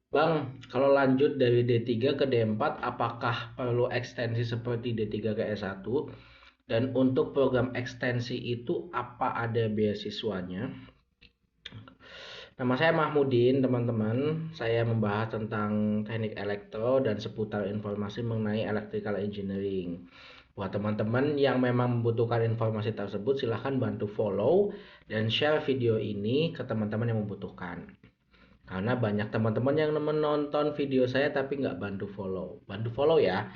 Bang, kalau lanjut dari D3 ke D4, apakah perlu ekstensi seperti D3 ke S1? Dan untuk program ekstensi itu apa ada beasiswanya? Nama saya Mahmudin, teman-teman. Saya membahas tentang teknik elektro dan seputar informasi mengenai electrical engineering. Buat teman-teman yang memang membutuhkan informasi tersebut, silahkan bantu follow dan share video ini ke teman-teman yang membutuhkan. Karena banyak teman-teman yang menonton video saya tapi nggak bantu follow. Bantu follow ya.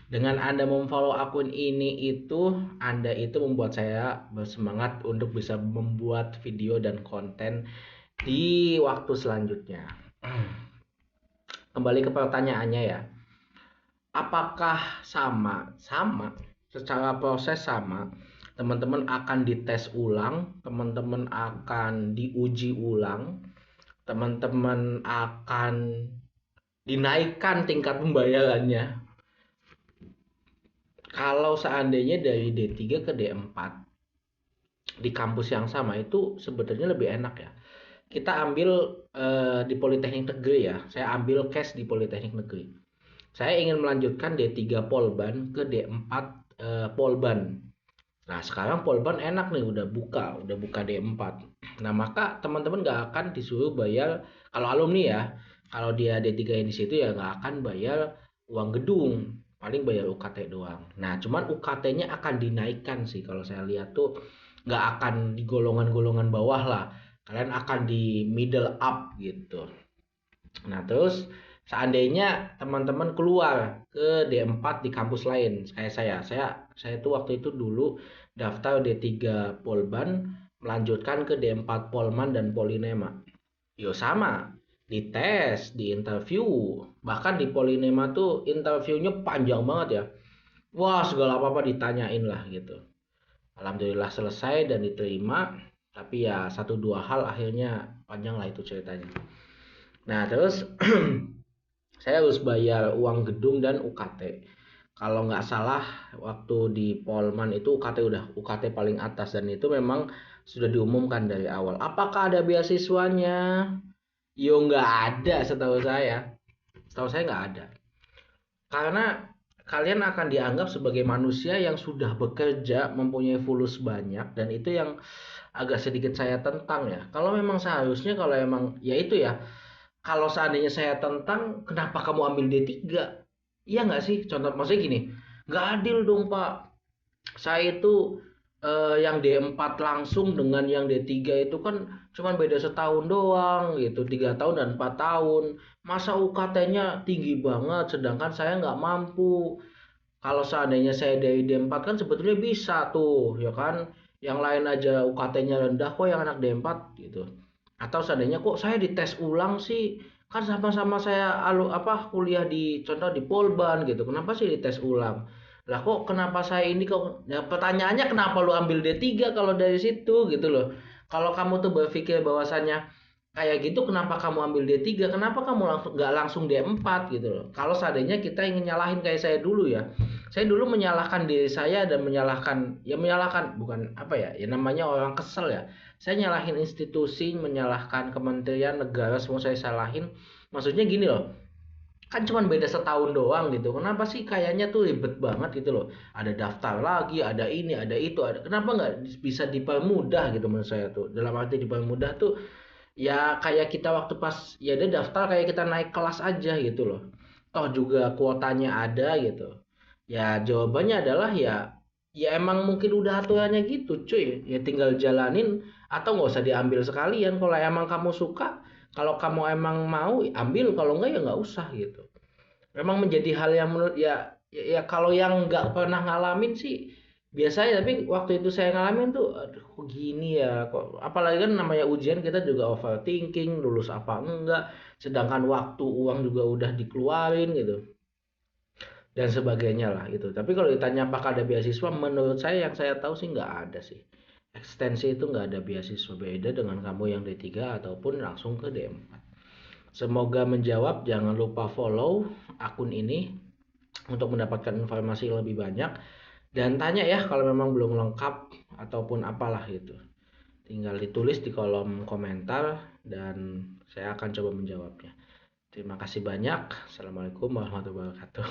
Dengan Anda memfollow akun ini itu, Anda itu membuat saya bersemangat untuk bisa membuat video dan konten di waktu selanjutnya. Kembali ke pertanyaannya ya. Apakah sama? Sama. Secara proses sama. Teman-teman akan dites ulang, teman-teman akan diuji ulang, teman-teman akan dinaikkan tingkat pembayarannya. Kalau seandainya dari D3 ke D4 di kampus yang sama itu sebetulnya lebih enak ya. Kita ambil di Politeknik Negeri ya. Saya ambil case di Politeknik Negeri. Saya ingin melanjutkan D3 Polban ke D4 Polban. Nah, sekarang Polban enak nih udah buka D4. Nah, maka teman-teman nggak akan disuruh bayar kalau alumni ya. Kalau dia D3 di situ ya nggak akan bayar uang gedung, paling bayar UKT doang. Nah, cuman UKT-nya akan dinaikkan sih kalau saya lihat tuh nggak akan di golongan-golongan bawah lah. Kalian akan di middle up gitu. Nah, terus seandainya teman-teman keluar ke D4 di kampus lain, kayak saya tuh waktu itu dulu daftar D3 Polban, melanjutkan ke D4 Polman dan Polinema. Yo sama, dites, di interview, bahkan di Polinema tuh interviewnya panjang banget ya. Wah, segala apa-apa ditanyain lah gitu. Alhamdulillah selesai dan diterima, tapi ya satu dua hal akhirnya panjang lah itu ceritanya. Nah, terus saya harus bayar uang gedung dan UKT. Kalau nggak salah waktu di Polman itu UKT udah UKT paling atas dan itu memang sudah diumumkan dari awal. Apakah ada beasiswanya? Yo nggak ada setahu saya. Setahu saya nggak ada. Karena kalian akan dianggap sebagai manusia yang sudah bekerja, mempunyai fulus banyak dan itu yang agak sedikit saya tentang ya. Kalau memang seharusnya kalau emang ya itu ya, kalau seandainya saya tentang, kenapa kamu ambil D3? Iya nggak sih? Contoh, maksudnya gini, nggak adil dong Pak. Saya itu yang D4 langsung dengan yang D3 itu kan cuma beda setahun doang gitu, 3 tahun dan 4 tahun. Masa UKT-nya tinggi banget, sedangkan saya nggak mampu. Kalau seandainya saya dari D4 kan sebetulnya bisa tuh, ya kan? Yang lain aja UKT-nya rendah, kok yang anak D4 gitu. Atau seandainya kok saya dites ulang sih, kan sama-sama saya kuliah di contoh di Polban gitu. Kenapa sih dites ulang? Lah kok kenapa saya ini kok ya pertanyaannya kenapa lu ambil D3 kalau dari situ gitu loh. Kalau kamu tuh berpikir bahwasannya kayak gitu kenapa kamu ambil D3? Kenapa kamu langsung nggak langsung D4 gitu loh. Kalau seandainya kita ingin nyalahin kayak saya dulu ya. Saya dulu menyalahkan diri saya dan menyalahkan bukan apa ya? Ya namanya orang kesel ya. Saya nyalahin institusi, menyalahkan kementerian, negara, semua saya salahin. Maksudnya gini loh, kan cuma beda setahun doang gitu. Kenapa sih kayaknya tuh ribet banget gitu loh. Ada daftar lagi, ada ini, ada itu, ada. Kenapa nggak bisa dipermudah gitu menurut saya tuh. Dalam arti dipermudah tuh ya kayak kita waktu pas ya dia daftar kayak kita naik kelas aja gitu loh. Toh juga kuotanya ada gitu. Ya jawabannya adalah ya emang mungkin udah aturannya gitu cuy. Ya tinggal jalanin atau nggak usah diambil sekalian. Kalau emang kamu suka, kalau kamu emang mau ambil, kalau enggak ya nggak usah gitu. Memang menjadi hal yang menurut ya kalau yang nggak pernah ngalamin sih biasanya, tapi waktu itu saya ngalamin tuh aduh kok gini ya kok, apalagi kan namanya ujian kita juga overthinking lulus apa enggak, sedangkan waktu uang juga udah dikeluarin gitu dan sebagainya lah gitu. Tapi kalau ditanya apakah ada beasiswa, menurut saya yang saya tahu sih nggak ada sih. Ekstensi itu nggak ada beasiswa, beda dengan kamu yang D3 ataupun langsung ke D4. Semoga menjawab. Jangan lupa follow akun ini untuk mendapatkan informasi yang lebih banyak dan tanya ya kalau memang belum lengkap ataupun apalah gitu. Tinggal ditulis di kolom komentar dan saya akan coba menjawabnya. Terima kasih banyak. Assalamualaikum warahmatullahi wabarakatuh.